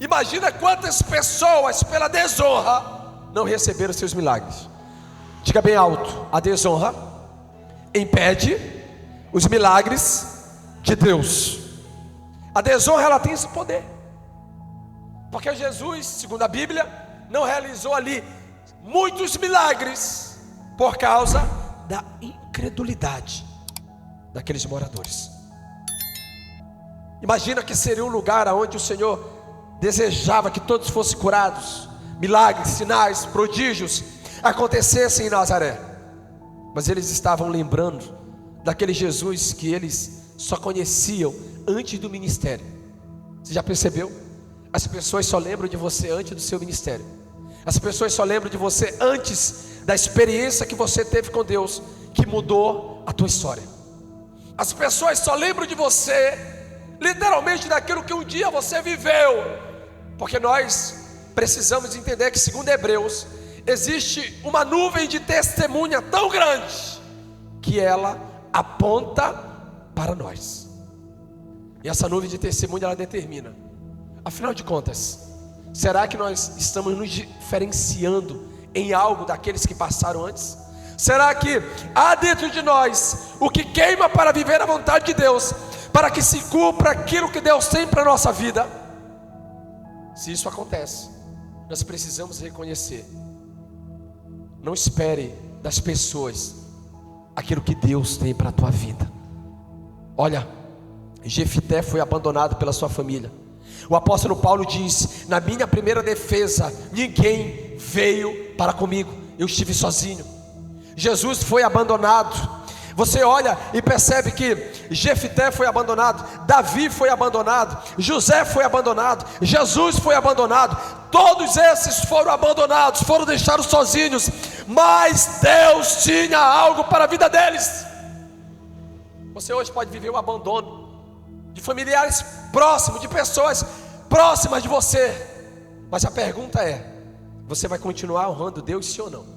Imagina quantas pessoas pela desonra não receberam seus milagres. Diga bem alto: a desonra impede os milagres de Deus. A desonra, ela tem esse poder, porque Jesus, segundo a Bíblia, não realizou ali muitos milagres por causa da incredulidade daqueles moradores. Imagina que seria um lugar onde o Senhor desejava que todos fossem curados, milagres, sinais, prodígios acontecessem em Nazaré. Mas eles estavam lembrando daquele Jesus que eles só conheciam antes do ministério. Você já percebeu? As pessoas só lembram de você antes do seu ministério. As pessoas só lembram de você antes da experiência que você teve com Deus, que mudou a tua história. As pessoas só lembram de você literalmente daquilo que um dia você viveu, porque nós precisamos entender que, segundo Hebreus, existe uma nuvem de testemunha tão grande que ela aponta para nós. E essa nuvem de testemunha, ela determina, afinal de contas, será que nós estamos nos diferenciando em algo daqueles que passaram antes? Será que há dentro de nós o que queima para viver a vontade de Deus, para que se cumpra aquilo que Deus tem para a nossa vida? Se isso acontece, nós precisamos reconhecer. Não espere das pessoas aquilo que Deus tem para a tua vida. Olha, Jefité foi abandonado pela sua família. O apóstolo Paulo diz: na minha primeira defesa, ninguém veio para comigo, eu estive sozinho. Jesus foi abandonado. Você olha e percebe que Jefité foi abandonado, Davi foi abandonado, José foi abandonado, Jesus foi abandonado. Todos esses foram abandonados, foram deixados sozinhos, mas Deus tinha algo para a vida deles. Você hoje pode viver o abandono de familiares próximos, de pessoas próximas de você, mas a pergunta é: você vai continuar honrando Deus, sim ou não?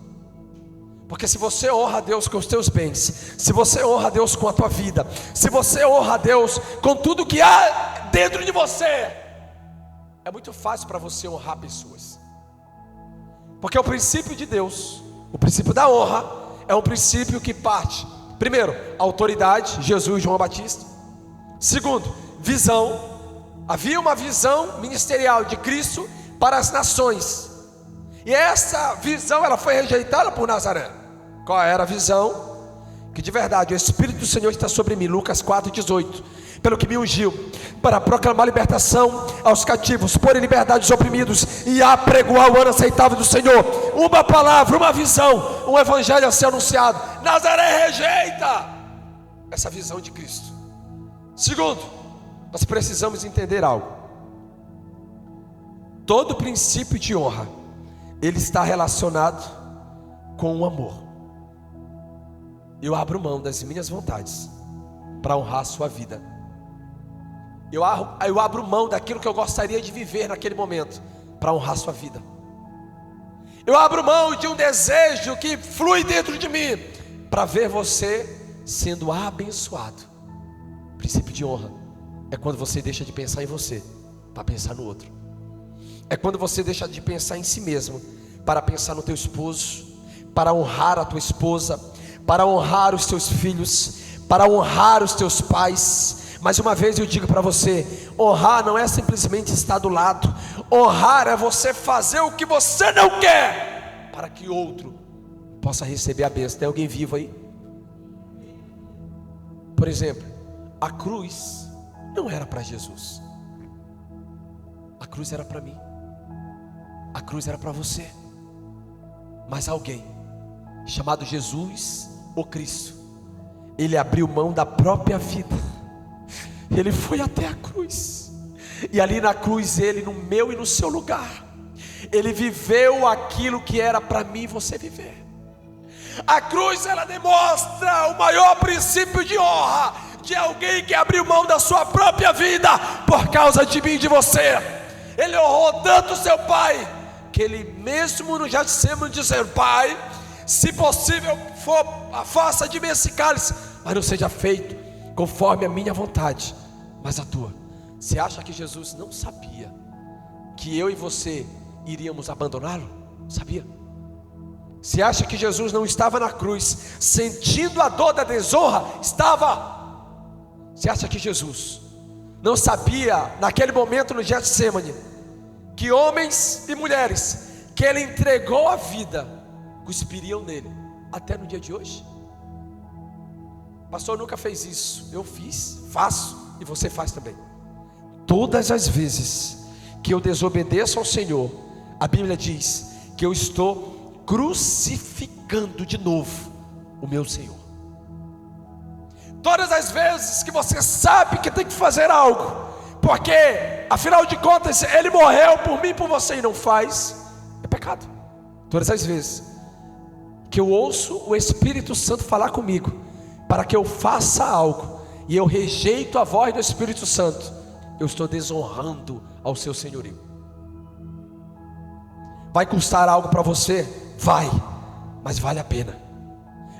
Porque se você honra a Deus com os teus bens, se você honra a Deus com a tua vida, se você honra a Deus com tudo que há dentro de você, é muito fácil para você honrar pessoas. Porque o princípio de Deus, o princípio da honra, é um princípio que parte, primeiro, autoridade, Jesus, João Batista. Segundo, visão. Havia uma visão ministerial de Cristo para as nações, e essa visão, ela foi rejeitada por Nazaré. Qual era a visão? Que de verdade o Espírito do Senhor está sobre mim, Lucas 4,18, pelo que me ungiu para proclamar libertação aos cativos, pôr em liberdade os oprimidos, e apregoar o ano aceitável do Senhor. Uma palavra, uma visão, um evangelho a ser anunciado. Nazaré rejeita essa visão de Cristo. Segundo, nós precisamos entender algo. Todo princípio de honra, ele está relacionado com o amor. Eu abro mão das minhas vontades para honrar a sua vida. Eu abro mão daquilo que eu gostaria de viver naquele momento para honrar a sua vida. Eu abro mão de um desejo que flui dentro de mim para ver você sendo abençoado. O princípio de honra é quando você deixa de pensar em você para pensar no outro. É quando você deixa de pensar em si mesmo para pensar no teu esposo, para honrar a tua esposa, para honrar os teus filhos, para honrar os teus pais. Mais uma vez eu digo para você: honrar não é simplesmente estar do lado. Honrar é você fazer o que você não quer, para que outro possa receber a bênção. Tem alguém vivo aí? Por exemplo, a cruz não era para Jesus. A cruz era para mim. A cruz era para você. Mas alguém chamado Jesus, o Cristo, ele abriu mão da própria vida. Ele foi até a cruz, e ali na cruz, ele, no meu e no seu lugar, ele viveu aquilo que era para mim e você viver. A cruz, ela demonstra o maior princípio de honra de alguém que abriu mão da sua própria vida por causa de mim e de você. Ele honrou tanto seu pai, que ele mesmo no Getsemane dizendo: Pai, se possível for, afasta de mim esse cálice, mas não seja feito conforme a minha vontade, mas a tua. Você acha que Jesus não sabia que eu e você iríamos abandoná-lo? Sabia? Você acha que Jesus não estava na cruz sentindo a dor da desonra? Estava. Você acha que Jesus não sabia naquele momento no Getsemane que homens e mulheres que ele entregou a vida cuspiriam nele até no dia de hoje? Pastor, nunca fez isso. Eu fiz, faço e você faz também. Todas as vezes que eu desobedeço ao Senhor, a Bíblia diz que eu estou crucificando de novo o meu Senhor. Todas as vezes que você sabe que tem que fazer algo, porque afinal de contas Ele morreu por mim e por você, e não faz, é pecado. Todas as vezes que eu ouço o Espírito Santo falar comigo para que eu faça algo e eu rejeito a voz do Espírito Santo, eu estou desonrando ao seu senhorio. Vai custar algo para você? Vai, mas vale a pena.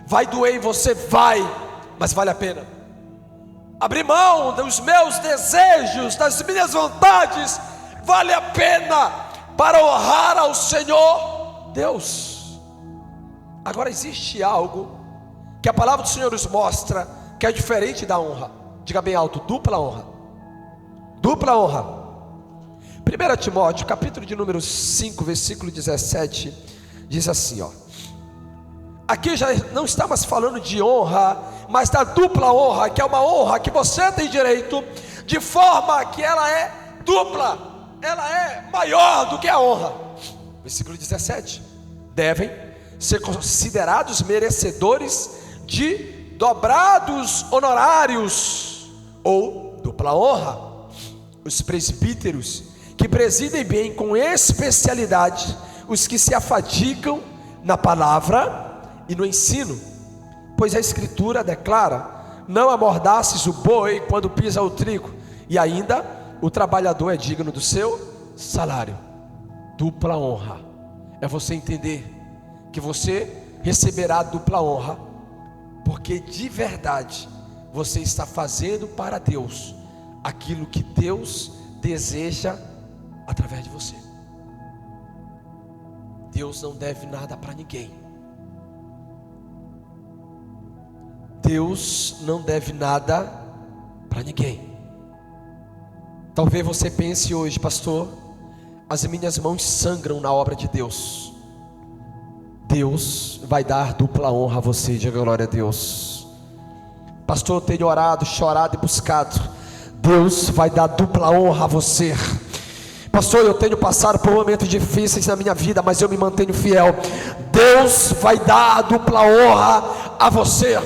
Vai doer em você? Vai, mas vale a pena. Abrir mão dos meus desejos, das minhas vontades, vale a pena para honrar ao Senhor Deus. Agora existe algo que a palavra do Senhor nos mostra que é diferente da honra. Diga bem alto: dupla honra. Dupla honra. 1 Timóteo, capítulo de número 5, versículo 17, diz assim, ó. Aqui já não estamos falando de honra, mas da dupla honra, que é uma honra que você tem direito, de forma que ela é dupla, ela é maior do que a honra. Versículo 17: devem ser considerados merecedores de dobrados honorários, ou dupla honra, os presbíteros que presidem bem com especialidade os que se afadigam na palavra e no ensino, pois a Escritura declara: não amordaces o boi quando pisa o trigo, e ainda o trabalhador é digno do seu salário. Dupla honra é você entender que você receberá dupla honra, porque de verdade você está fazendo para Deus aquilo que Deus deseja através de você. Deus não deve nada para ninguém. Deus não deve nada para ninguém. Talvez você pense hoje: pastor, as minhas mãos sangram na obra de Deus. Deus vai dar dupla honra a você. Diga glória a Deus. Pastor, eu tenho orado, chorado e buscado. Deus vai dar dupla honra a você. Pastor, eu tenho passado por momentos difíceis na minha vida, mas eu me mantenho fiel. Deus vai dar a dupla honra a você.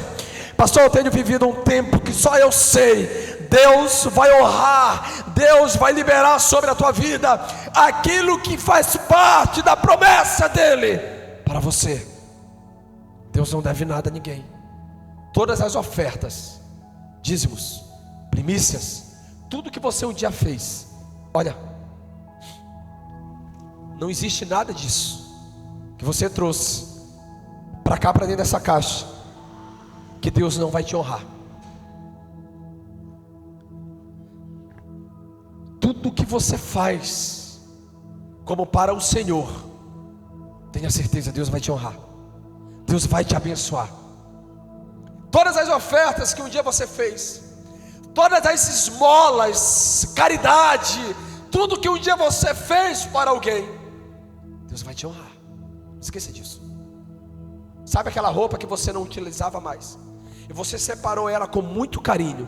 Pastor, eu tenho vivido um tempo que só eu sei. Deus vai honrar, Deus vai liberar sobre a tua vida aquilo que faz parte da promessa dele para você. Deus não deve nada a ninguém. Todas as ofertas, dízimos, primícias, tudo que você um dia fez, olha, não existe nada disso que você trouxe para cá, para dentro dessa caixa, que Deus não vai te honrar. Tudo que você faz como para o Senhor, tenha certeza, Deus vai te honrar. Deus vai te abençoar. Todas as ofertas que um dia você fez, todas as esmolas, caridade, tudo que um dia você fez para alguém, Deus vai te honrar. Não esqueça disso. Sabe aquela roupa que você não utilizava mais, e você separou ela com muito carinho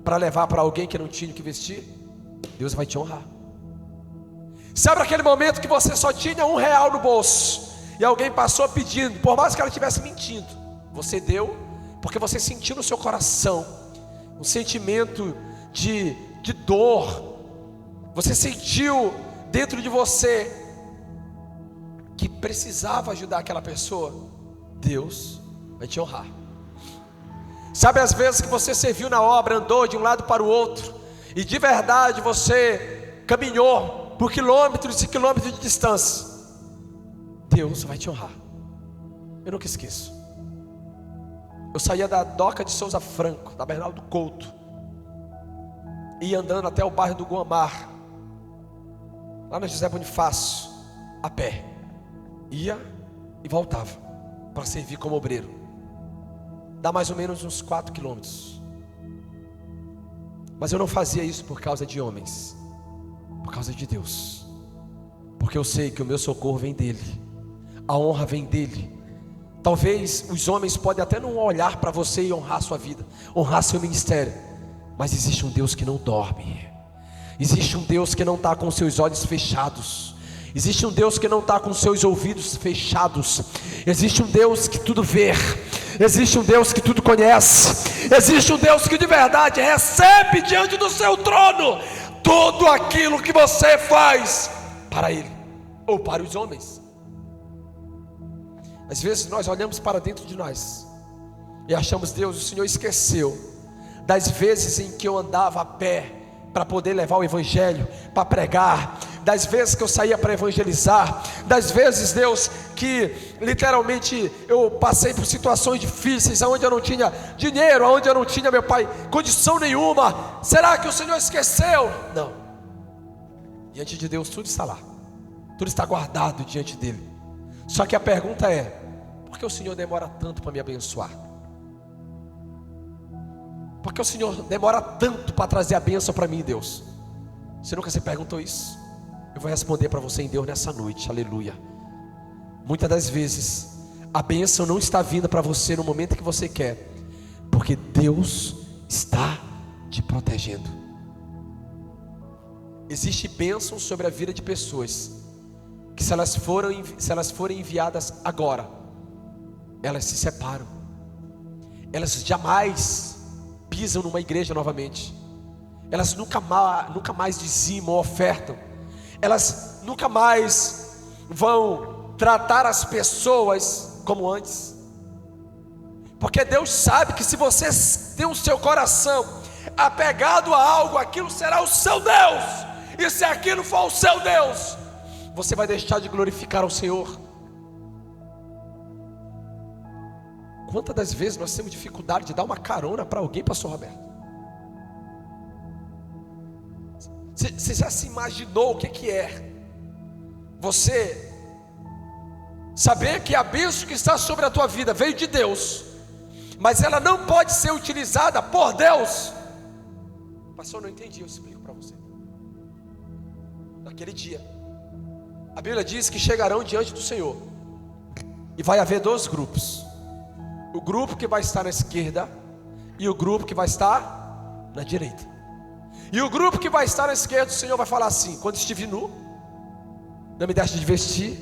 para levar para alguém que não tinha o que vestir? Deus vai te honrar. Sabe aquele momento que você só tinha R$1 no bolso, e alguém passou pedindo, por mais que ela estivesse mentindo, você deu, porque você sentiu no seu coração um sentimento de dor. Você sentiu dentro de você que precisava ajudar aquela pessoa. Deus vai te honrar. Sabe as vezes que você serviu na obra, andou de um lado para o outro, e de verdade você caminhou por quilômetros e quilômetros de distância, Deus vai te honrar. Eu nunca esqueço. Eu saía da Doca de Souza Franco, da Bernardo Couto, ia andando até o bairro do Guamar, lá no José Bonifácio, a pé, ia e voltava para servir como obreiro. Dá mais ou menos uns 4 quilômetros. Mas eu não fazia isso por causa de homens, por causa de Deus, porque eu sei que o meu socorro vem dele, a honra vem dele. Talvez os homens podem até não olhar para você e honrar sua vida, honrar seu ministério, mas existe um Deus que não dorme, existe um Deus que não está com seus olhos fechados, existe um Deus que não está com seus ouvidos fechados, existe um Deus que tudo vê, existe um Deus que tudo conhece, existe um Deus que de verdade recebe diante do seu trono tudo aquilo que você faz para Ele ou para os homens. Às vezes nós olhamos para dentro de nós e achamos: Deus, o Senhor esqueceu das vezes em que eu andava a pé para poder levar o Evangelho, para pregar, das vezes que eu saía para evangelizar, das vezes, Deus, que literalmente eu passei por situações difíceis, onde eu não tinha dinheiro, onde eu não tinha, meu Pai, condição nenhuma. Será que o Senhor esqueceu? Não. Diante de Deus tudo está lá, tudo está guardado diante dele. Só que a pergunta é: por que o Senhor demora tanto para me abençoar? Por que o Senhor demora tanto para trazer a bênção para mim, Deus? Você nunca se perguntou isso? Eu vou responder para você em Deus nessa noite, aleluia. Muitas das vezes a bênção não está vindo para você no momento que você quer, porque Deus está te protegendo. Existe bênção sobre a vida de pessoas que se elas forem enviadas agora, elas se separam, elas jamais pisam numa igreja novamente, elas nunca mais dizimam ou ofertam, elas nunca mais vão tratar as pessoas como antes, porque Deus sabe que se você tem o seu coração apegado a algo, aquilo será o seu Deus, e se aquilo for o seu Deus, você vai deixar de glorificar ao Senhor. Quantas das vezes nós temos dificuldade de dar uma carona para alguém, pastor Roberto? Você já se imaginou o que é você saber que a bênção que está sobre a tua vida veio de Deus, mas ela não pode ser utilizada por Deus? Pastor, não entendi, eu explico para você. Naquele dia, a Bíblia diz que chegarão diante do Senhor, e vai haver 2 grupos: o grupo que vai estar na esquerda e o grupo que vai estar na direita. E o grupo que vai estar na esquerda, o Senhor vai falar assim: quando estive nu, não me deste de vestir;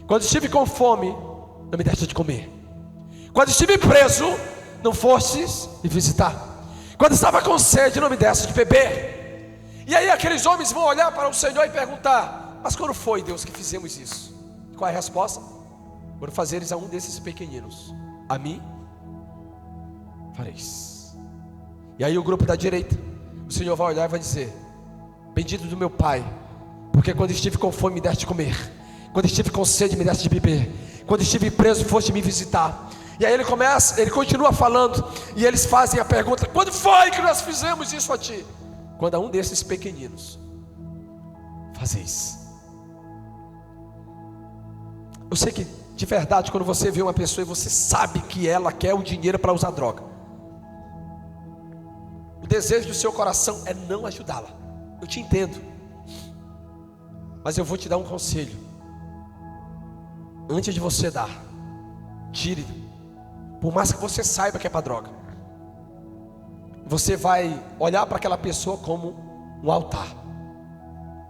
quando estive com fome, não me deste de comer; quando estive preso, não fostes me visitar; quando estava com sede, não me deste de beber. E aí aqueles homens vão olhar para o Senhor e perguntar: mas quando foi, Deus, que fizemos isso? E qual é a resposta? Quando fazeres a um desses pequeninos, a mim fareis. E aí o grupo da direita, o Senhor vai olhar e vai dizer: bendito do meu Pai, porque quando estive com fome me deste de comer, quando estive com sede me deste de beber, quando estive preso foste me visitar. E aí ele continua falando, e eles fazem a pergunta: quando foi que nós fizemos isso a ti? Quando a um desses pequeninos fazeis. Eu sei que de verdade, quando você vê uma pessoa e você sabe que ela quer o dinheiro para usar droga, o desejo do seu coração é não ajudá-la. Eu te entendo, mas eu vou te dar um conselho: antes de você dar, tire. Por mais que você saiba que é para droga, você vai olhar para aquela pessoa como um altar.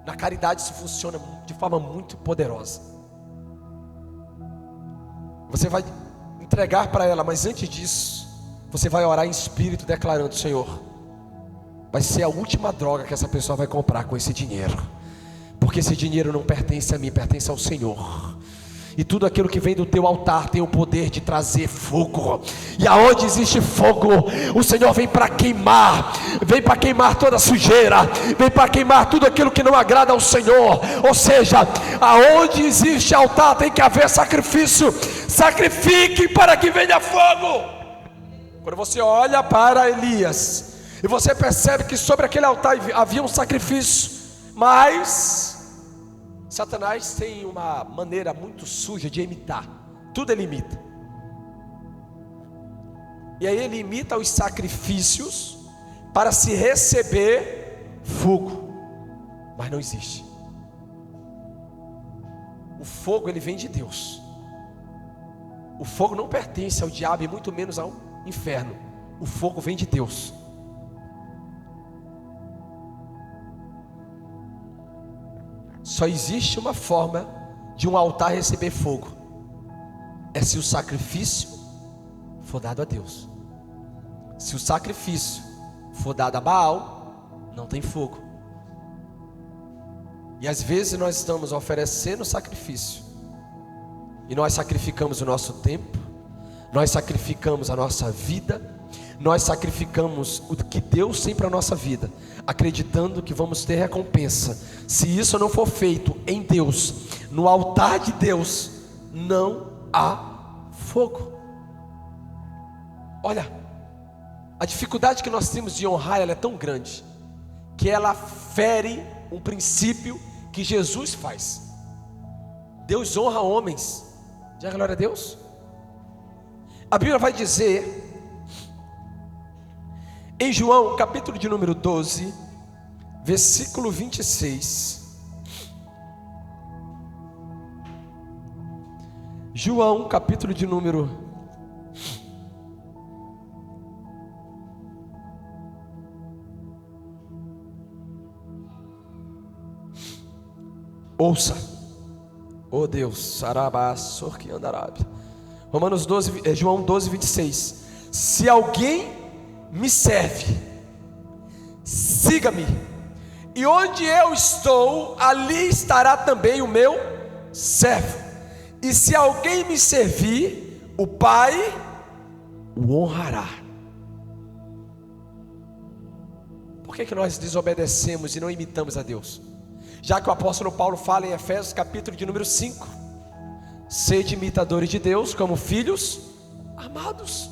Na caridade isso funciona de forma muito poderosa. Você vai entregar para ela, mas antes disso, você vai orar em espírito, declarando: Senhor, vai ser a última droga que essa pessoa vai comprar com esse dinheiro, porque esse dinheiro não pertence a mim, pertence ao Senhor. E tudo aquilo que vem do teu altar tem o poder de trazer fogo. E aonde existe fogo, o Senhor vem para queimar. Vem para queimar toda a sujeira, vem para queimar tudo aquilo que não agrada ao Senhor. Ou seja, aonde existe altar tem que haver sacrifício. Sacrifique para que venha fogo. Quando você olha para Elias e você percebe que sobre aquele altar havia um sacrifício, mas Satanás tem uma maneira muito suja de imitar. Tudo ele imita. E aí ele imita os sacrifícios para se receber fogo. Mas não existe. O fogo ele vem de Deus. O fogo não pertence ao diabo e muito menos ao inferno. O fogo vem de Deus. Só existe uma forma de um altar receber fogo. É se o sacrifício for dado a Deus. Se o sacrifício for dado a Baal, não tem fogo. E às vezes nós estamos oferecendo sacrifício, e nós sacrificamos o nosso tempo, nós sacrificamos a nossa vida, nós sacrificamos o que Deus tem para a nossa vida, acreditando que vamos ter recompensa. Se isso não for feito em Deus, no altar de Deus, não há fogo. Olha, a dificuldade que nós temos de honrar, ela é tão grande, que ela fere um princípio que Jesus faz. Deus honra homens. Diga glória a Deus. A Bíblia vai dizer em João, capítulo de número 12, versículo 26. João, capítulo de número 12. Ouça, oh Deus, Romanos 12, João 12, 26. Se alguém me serve, siga-me, e onde eu estou, ali estará também o meu servo. E se alguém me servir, o Pai o honrará. Por que nós desobedecemos e não imitamos a Deus? Já que o apóstolo Paulo fala em Efésios capítulo de número 5: sede imitadores de Deus como filhos amados.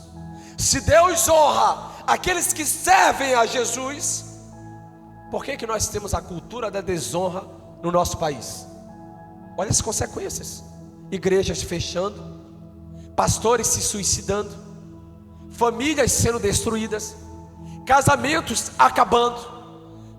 Se Deus honra aqueles que servem a Jesus, por que nós temos a cultura da desonra no nosso país? Olha as consequências: igrejas fechando, pastores se suicidando, famílias sendo destruídas, casamentos acabando,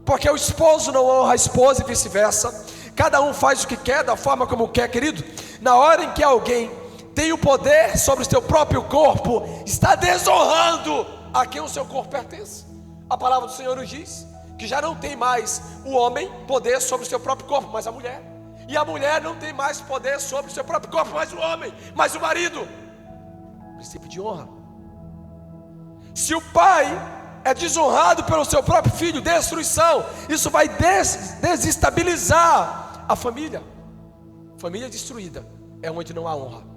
porque o esposo não honra a esposa e vice-versa. Cada um faz o que quer, da forma como quer, querido. Na hora em que alguém tem o poder sobre o seu próprio corpo, está desonrando a quem o seu corpo pertence. A palavra do Senhor nos diz que já não tem mais o homem poder sobre o seu próprio corpo, mas a mulher. E a mulher não tem mais poder sobre o seu próprio corpo, mas o homem, mas o marido. Princípio de honra. Se o pai é desonrado pelo seu próprio filho, destruição. Isso vai desestabilizar a família. Família destruída é onde não há honra.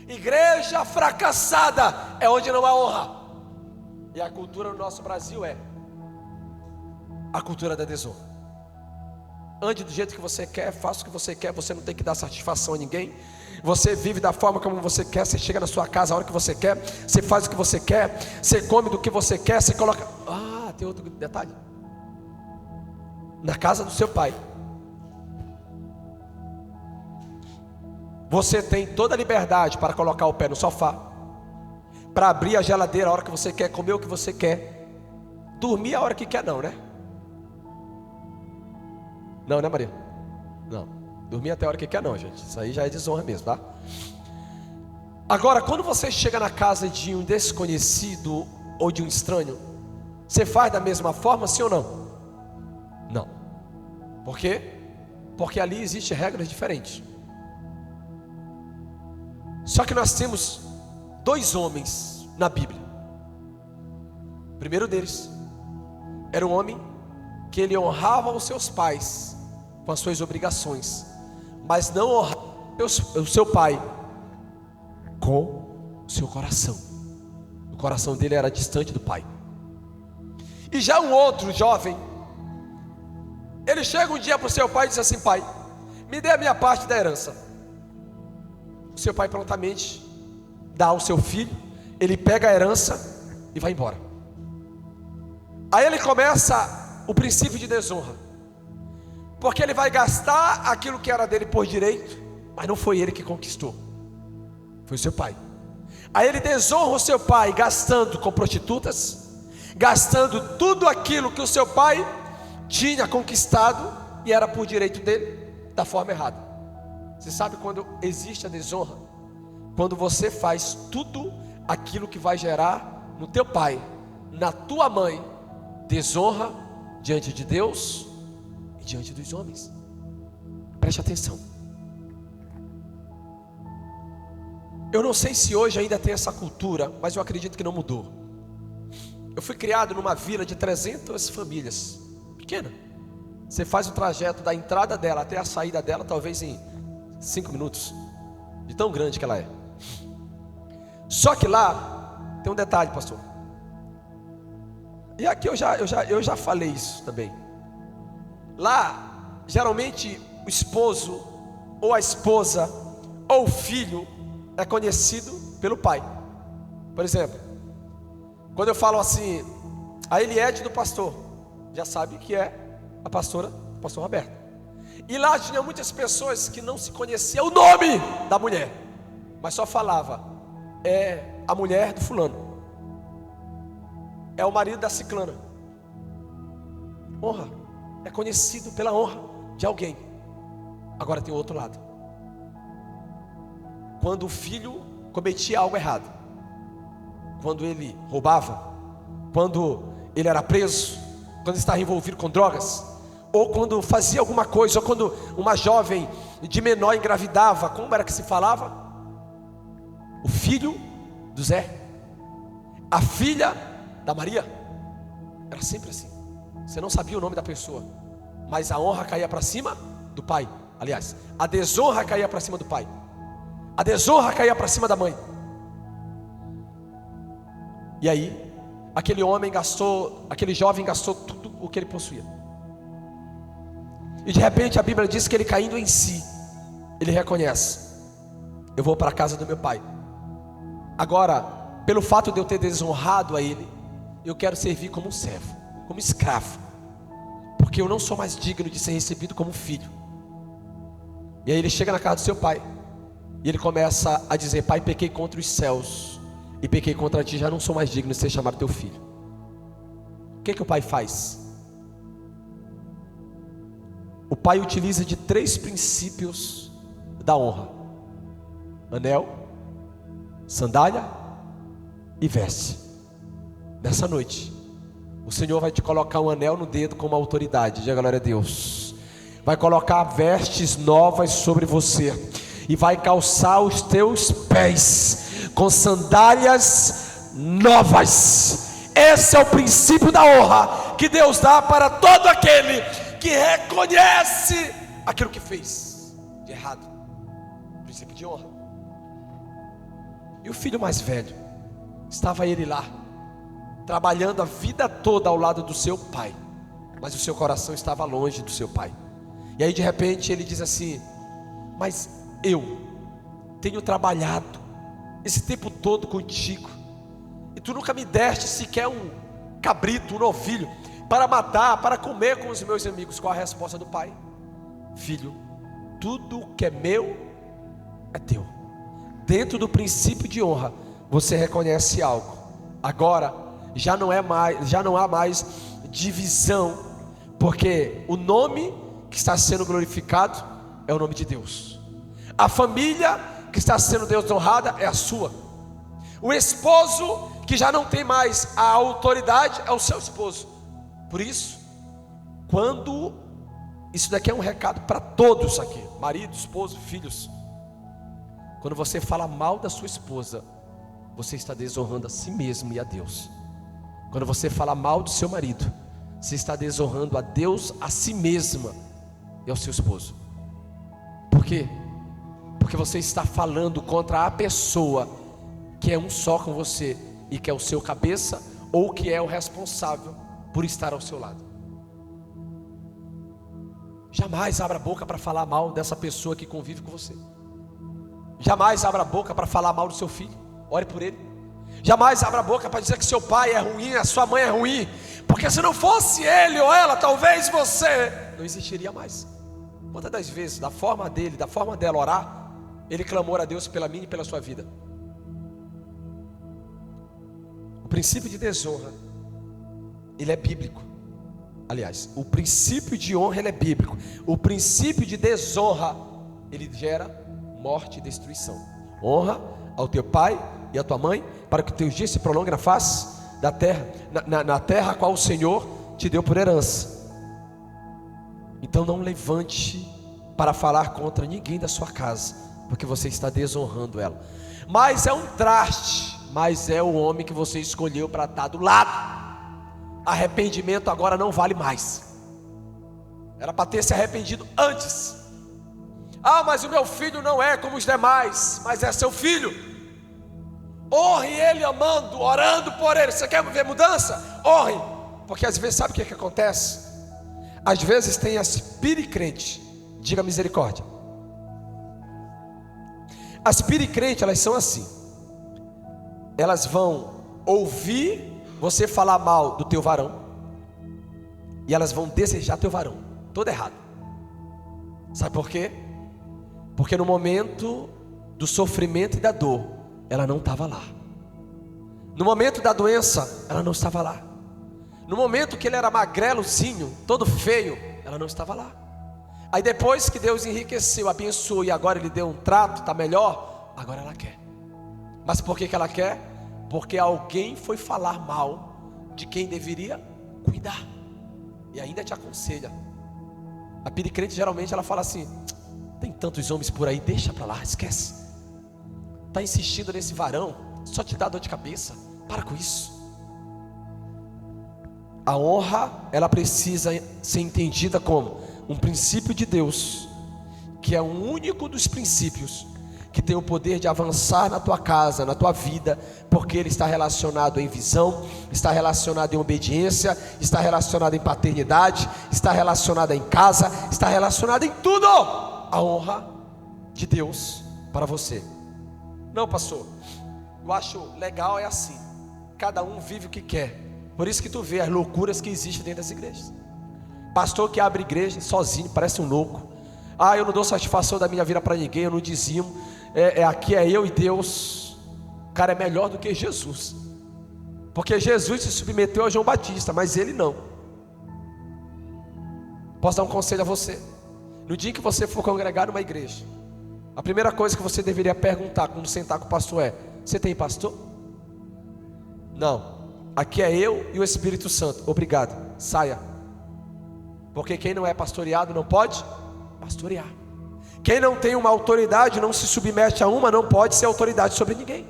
Igreja fracassada é onde não há honra. E a cultura no nosso Brasil é a cultura da desonra. Ande do jeito que você quer, faça o que você quer, você não tem que dar satisfação a ninguém. Você vive da forma como você quer, você chega na sua casa a hora que você quer, você faz o que você quer, você come do que você quer, você coloca... Ah, tem outro detalhe. Na casa do seu pai, você tem toda a liberdade para colocar o pé no sofá, para abrir a geladeira a hora que você quer, comer o que você quer, dormir a hora que quer, não, né? Não, né, Maria? Não. Dormir até a hora que quer não, gente. Isso aí já é desonra mesmo, tá? Agora, quando você chega na casa de um desconhecido ou de um estranho, você faz da mesma forma, sim ou não? Não. Por quê? Porque ali existem regras diferentes. Só que nós temos dois homens na Bíblia. O primeiro deles era um homem que ele honrava os seus pais com as suas obrigações, mas não honrava o seu pai com o seu coração. O coração dele era distante do pai. E já um outro jovem, ele chega um dia para o seu pai e diz assim: pai, me dê a minha parte da herança. O seu pai prontamente dá ao seu filho, ele pega a herança e vai embora. Aí ele começa o princípio de desonra. porque ele vai gastar aquilo que era dele por direito, mas não foi ele que conquistou, foi o seu pai. Aí ele desonra o seu pai gastando com prostitutas, gastando tudo aquilo que o seu pai tinha conquistado e era por direito dele, da forma errada. Você sabe quando existe a desonra? Quando você faz tudo aquilo que vai gerar no teu pai, na tua mãe, desonra diante de Deus e diante dos homens. Preste atenção. Eu não sei se hoje ainda tem essa cultura, mas eu acredito que não mudou. Eu fui criado numa vila de 300 famílias, pequena. Você faz o trajeto da entrada dela até a saída dela, talvez em 5 minutos, de tão grande que ela é. Só que lá tem um detalhe, pastor. E aqui eu já falei isso também. Lá, geralmente, o esposo, ou a esposa, ou o filho é conhecido pelo pai. Por exemplo, quando eu falo assim, a Eliette do pastor, já sabe que é a pastora, o pastor Roberto. E lá tinha muitas pessoas que não se conhecia o nome da mulher, mas só falava, é a mulher do fulano, é o marido da ciclana. Honra, é conhecido pela honra de alguém. Agora tem o outro lado. Quando o filho cometia algo errado, quando ele roubava, quando ele era preso, quando estava envolvido com drogas, ou quando fazia alguma coisa, ou quando uma jovem de menor engravidava, como era que se falava? O filho do Zé, a filha da Maria. Era sempre assim. Você não sabia o nome da pessoa, mas a honra caía para cima do pai. Aliás, a desonra caía para cima do pai, a desonra caía para cima da mãe. E aí, aquele jovem gastou tudo o que ele possuía. E de repente a Bíblia diz que ele, caindo em si, ele reconhece: eu vou para a casa do meu pai. Agora, pelo fato de eu ter desonrado a ele, eu quero servir como um servo, como escravo, porque eu não sou mais digno de ser recebido como filho. E aí ele chega na casa do seu pai, e ele começa a dizer: pai, pequei contra os céus e pequei contra ti, já não sou mais digno de ser chamado teu filho. O que o pai faz? O pai utiliza de 3 princípios da honra: anel, sandália e veste. Nessa noite, o Senhor vai te colocar um anel no dedo como autoridade, diga glória a Deus. Vai colocar vestes novas sobre você e vai calçar os teus pés com sandálias novas. Esse é o princípio da honra que Deus dá para todo aquele que reconhece aquilo que fez de errado. Princípio de honra. E o filho mais velho, estava ele lá, trabalhando a vida toda ao lado do seu pai, mas o seu coração estava longe do seu pai. E aí de repente ele diz assim: mas eu tenho trabalhado esse tempo todo contigo, e tu nunca me deste sequer um cabrito, um novilho, para matar, para comer com os meus amigos. Qual a resposta do pai? Filho, tudo que é meu é teu. Dentro do princípio de honra, você reconhece algo. Agora já não há mais divisão, porque o nome que está sendo glorificado é o nome de Deus. A família que está sendo desonrada é a sua. O esposo que já não tem mais a autoridade é o seu esposo. Por isso, isso daqui é um recado para todos aqui, marido, esposo, filhos. Quando você fala mal da sua esposa, você está desonrando a si mesmo e a Deus. Quando você fala mal do seu marido, você está desonrando a Deus, a si mesma e ao seu esposo. Por quê? Porque você está falando contra a pessoa que é um só com você e que é o seu cabeça, ou que é o responsável por estar ao seu lado. Jamais abra a boca para falar mal dessa pessoa que convive com você. Jamais abra a boca para falar mal do seu filho. Ore por ele. Jamais abra a boca para dizer que seu pai é ruim, a sua mãe é ruim, porque se não fosse ele ou ela, talvez você não existiria mais. Quantas das vezes, da forma dele, da forma dela orar, ele clamou a Deus pela minha e pela sua vida? O princípio de desonra, ele é bíblico. Aliás, o princípio de honra, ele é bíblico. O princípio de desonra, ele gera morte e destruição. Honra ao teu pai e à tua mãe, para que teus dias se prolonguem na face da terra, na terra a qual o Senhor te deu por herança. Então não levante para falar contra ninguém da sua casa, porque você está desonrando ela. Mas é um traste, mas é o homem que você escolheu para estar do lado. Arrependimento agora não vale mais. Era para ter se arrependido antes. Ah, mas o meu filho não é como os demais. Mas é seu filho. Honre ele amando, orando por ele. Você quer ver mudança? Honre. Porque às vezes sabe o que acontece? Às vezes tem as piricrentes. Diga misericórdia. As piricrentes, elas são assim. Elas vão ouvir você falar mal do teu varão, e elas vão desejar teu varão. Todo errado. Sabe por quê? Porque no momento do sofrimento e da dor, ela não estava lá. No momento da doença, ela não estava lá. No momento que ele era magrelozinho, todo feio, ela não estava lá. Aí depois que Deus enriqueceu, abençoou, e agora ele deu um trato, está melhor, agora ela quer. Mas por que ela quer? Porque alguém foi falar mal de quem deveria cuidar, e ainda te aconselha. A piricrente geralmente ela fala assim: tem tantos homens por aí, deixa para lá, esquece. Está insistindo nesse varão, só te dá dor de cabeça, para com isso. A honra, ela precisa ser entendida como um princípio de Deus, que é o único dos princípios que tem o poder de avançar na tua casa, na tua vida, porque ele está relacionado em visão, está relacionado em obediência, está relacionado em paternidade, está relacionado em casa, está relacionado em tudo. A honra de Deus para você. Não, pastor, eu acho legal é assim, cada um vive o que quer. Por isso que tu vê as loucuras que existem dentro das igrejas. Pastor que abre igreja sozinho, parece um louco. Ah, eu não dou satisfação da minha vida para ninguém, eu não dizimo. Aqui é eu e Deus. O cara é melhor do que Jesus, porque Jesus se submeteu a João Batista, mas ele não. Posso dar um conselho a você? No dia que você for congregar numa igreja, a primeira coisa que você deveria perguntar quando sentar com o pastor é: você tem pastor? Não, aqui é eu e o Espírito Santo. Obrigado, saia. Porque quem não é pastoreado não pode pastorear. Quem não tem uma autoridade, não se submete a uma, não pode ser autoridade sobre ninguém.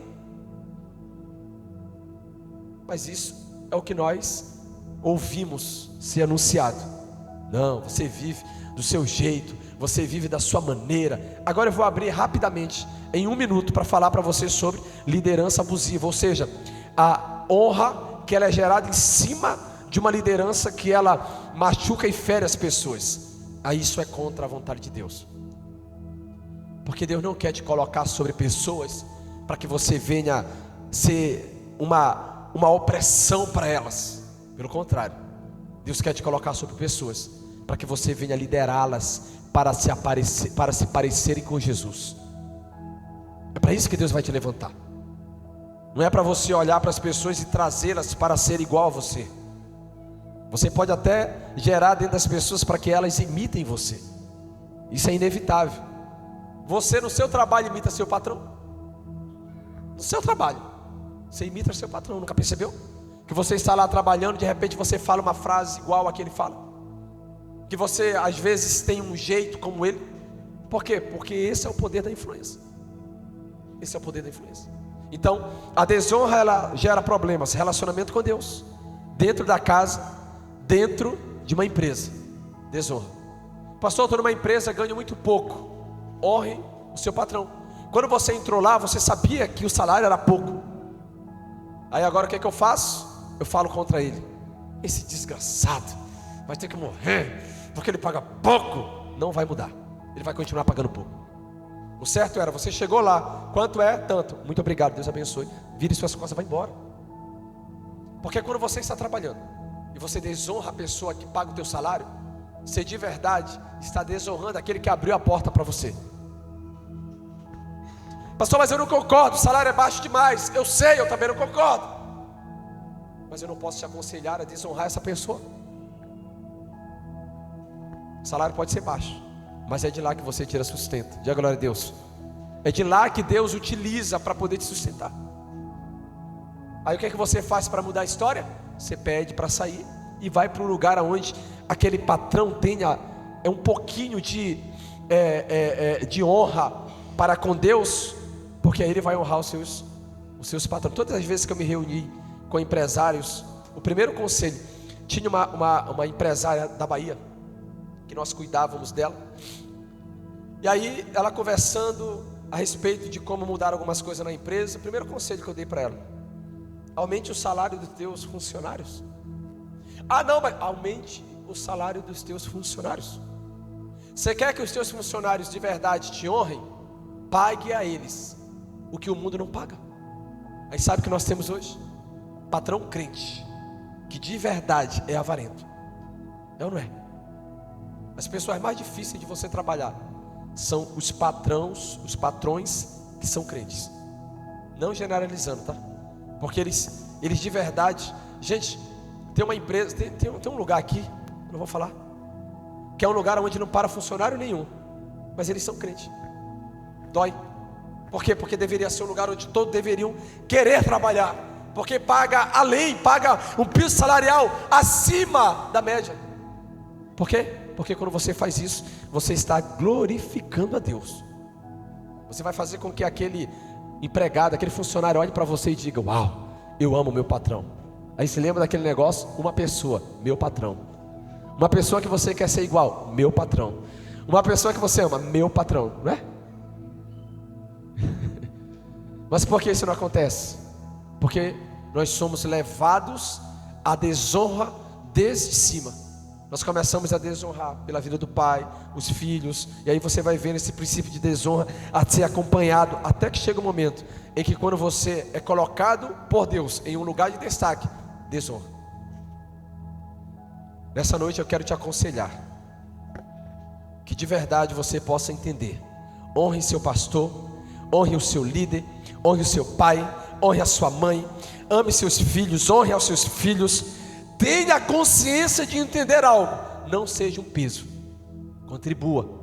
Mas isso é o que nós ouvimos ser anunciado. Não, você vive do seu jeito, você vive da sua maneira. Agora eu vou abrir rapidamente, em 1 minuto, para falar para você sobre liderança abusiva. Ou seja, a honra que ela é gerada em cima de uma liderança que ela machuca e fere as pessoas. Aí isso é contra a vontade de Deus. Porque Deus não quer te colocar sobre pessoas para que você venha ser uma opressão para elas. Pelo contrário, Deus quer te colocar sobre pessoas para que você venha liderá-las para se parecerem com Jesus. É para isso que Deus vai te levantar. Não é para você olhar para as pessoas e trazê-las para ser igual a você. Você pode até gerar dentro das pessoas para que elas imitem você. Isso é inevitável. Você no seu trabalho imita seu patrão. No seu trabalho você imita seu patrão, nunca percebeu? Que você está lá trabalhando, de repente você fala uma frase igual a que ele fala. Que você às vezes tem um jeito como ele. Por quê? Porque esse é o poder da influência. Esse é o poder da influência. Então, a desonra ela gera problemas, relacionamento com Deus, dentro da casa, dentro de uma empresa. Desonra. Pastor, eu estou numa empresa, ganho muito pouco. Honre o seu patrão. Quando você entrou lá, você sabia que o salário era pouco. Aí agora o que é que eu faço? Eu falo contra ele: esse desgraçado vai ter que morrer, porque ele paga pouco. Não vai mudar, ele vai continuar pagando pouco. O certo era, você chegou lá, quanto é? Tanto. Muito obrigado, Deus abençoe. Vire suas costas, vai embora. Porque quando você está trabalhando e você desonra a pessoa que paga o teu salário, você de verdade está desonrando aquele que abriu a porta para você. Pastor, mas eu não concordo, o salário é baixo demais. Eu sei, eu também não concordo, mas eu não posso te aconselhar a desonrar essa pessoa. O salário pode ser baixo, mas é de lá que você tira sustento. Diga glória a Deus. É de lá que Deus utiliza para poder te sustentar. Aí o que é que você faz para mudar a história? Você pede para sair e vai para um lugar onde aquele patrão tenha um pouquinho de honra para com Deus, porque aí ele vai honrar os seus patrões. Todas as vezes que eu me reuni com empresários, o primeiro conselho, tinha uma empresária da Bahia, que nós cuidávamos dela, e aí ela conversando a respeito de como mudar algumas coisas na empresa, o primeiro conselho que eu dei para ela: aumente o salário dos teus funcionários. Ah não, mas aumente o salário dos teus funcionários. Você quer que os teus funcionários de verdade te honrem? Pague a eles o que o mundo não paga. Aí sabe o que nós temos hoje? Patrão crente, que de verdade é avarento. É ou não é? As pessoas mais difíceis de você trabalhar são os patrões que são crentes. Não generalizando, tá? Porque eles de verdade. Gente, tem uma empresa, tem um lugar aqui, não vou falar, que é um lugar onde não para funcionário nenhum, mas eles são crentes. Dói. Por quê? Porque deveria ser um lugar onde todos deveriam querer trabalhar, porque paga além, paga um piso salarial acima da média. Por quê? Porque quando você faz isso, você está glorificando a Deus. Você vai fazer com que aquele empregado, aquele funcionário olhe para você e diga: uau, eu amo meu patrão. Aí se lembra daquele negócio? Uma pessoa, meu patrão. Uma pessoa que você quer ser igual, meu patrão. Uma pessoa que você ama, meu patrão, não é? Mas por que isso não acontece? Porque nós somos levados à desonra desde cima. Nós começamos a desonrar pela vida do pai, os filhos, e aí você vai vendo esse princípio de desonra a ser acompanhado, até que chega um momento em que, quando você é colocado por Deus em um lugar de destaque, desonra. Nessa noite eu quero te aconselhar que de verdade você possa entender: honre seu pastor, honre o seu líder, honre o seu pai, honre a sua mãe, ame seus filhos, honre aos seus filhos. Tenha a consciência de entender algo: não seja um peso, contribua.